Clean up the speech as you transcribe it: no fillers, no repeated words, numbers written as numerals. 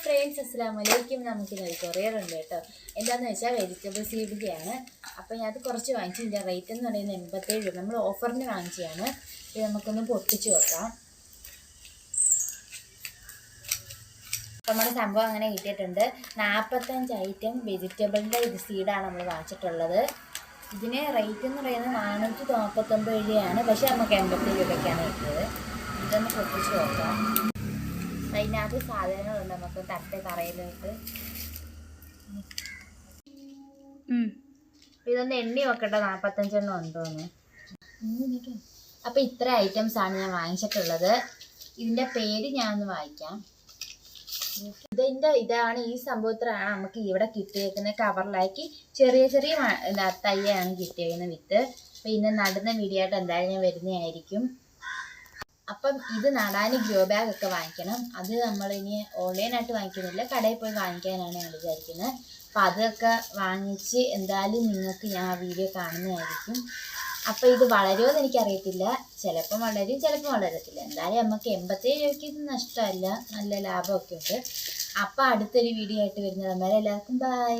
Friends അസ്സലാമലൈക്കും. നമുക്കിന്നൊരു courier ഉണ്ട് കേട്ടോ. എന്താണെന്ന് വെച്ചാൽ വെജിറ്റബിൾ സീഡിൻ്റെയാണ്. അപ്പോൾ ഞാൻ അത് കുറച്ച് വാങ്ങിച്ചു. ഇതിൻ്റെ റേറ്റ് എന്ന് പറയുന്നത് 87 രൂപ. നമ്മൾ ഓഫറിന് വാങ്ങിച്ചതാണ്. ഇത് നമുക്കൊന്ന് പൊട്ടിച്ച് വെക്കാം. നമ്മുടെ സംഭവം അങ്ങനെ കിട്ടിയിട്ടുണ്ട്. 45 ഐറ്റം വെജിറ്റബിളിൻ്റെ ഇത് സീഡാണ് നമ്മൾ വാങ്ങിച്ചിട്ടുള്ളത്. ഇതിന് റേറ്റ് എന്ന് പറയുന്നത് 449 രൂപയാണ്. പക്ഷേ നമുക്ക് 87 രൂപയ്ക്കാണ് കിട്ടിയത്. ഇതൊന്ന് പൊട്ടിച്ച് നോക്കാം. അതിനകത്ത് സാധനങ്ങളുണ്ട്. നമുക്ക് തട്ട് തറയിലിട്ട് ഇതൊന്ന് എണ്ണി വെക്കട്ടെ 45 ഉണ്ടോന്ന്. അപ്പം ഇത്ര ഐറ്റംസ് ആണ് ഞാൻ വാങ്ങിച്ചിട്ടുള്ളത്. ഇതിൻ്റെ പേര് ഞാൻ ഒന്ന് വായിക്കാം. ഇതാണ് ഈ സംഭവത്തിലാണ് നമുക്ക് ഇവിടെ കിട്ടിയേക്കുന്ന കവറിലാക്കി ചെറിയ ചെറിയ തയ്യാണ് കിട്ടിയേക്കുന്ന വിത്ത്. പിന്നെ നടുന്ന വീഡിയോ ആയിട്ട് എന്തായാലും ഞാൻ വരുന്നതായിരിക്കും. അപ്പം ഇത് നടാൻ ഗ്രോ ബാഗ് ഒക്കെ വാങ്ങിക്കണം. അത് നമ്മളിനി ഓൺലൈനായിട്ട് വാങ്ങിക്കുന്നില്ല, കടയിൽ പോയി വാങ്ങിക്കാനാണ് ഞാൻ വിചാരിക്കുന്നത്. അപ്പം അതൊക്കെ വാങ്ങിച്ച് എന്തായാലും നിങ്ങൾക്ക് ഞാൻ ആ വീഡിയോ കാണുന്നതായിരിക്കും. അപ്പം ഇത് വളരുമോ എന്ന് എനിക്കറിയത്തില്ല. ചിലപ്പം വളരും, ചിലപ്പം വളരത്തില്ല. എന്തായാലും നമുക്ക് 87 രൂപയ്ക്ക് ഇത് നഷ്ടമല്ല, നല്ല ലാഭമൊക്കെ ഉണ്ട്. അപ്പം അടുത്തൊരു വീഡിയോ ആയിട്ട് വരുന്നത്. എല്ലാവർക്കും ബൈ.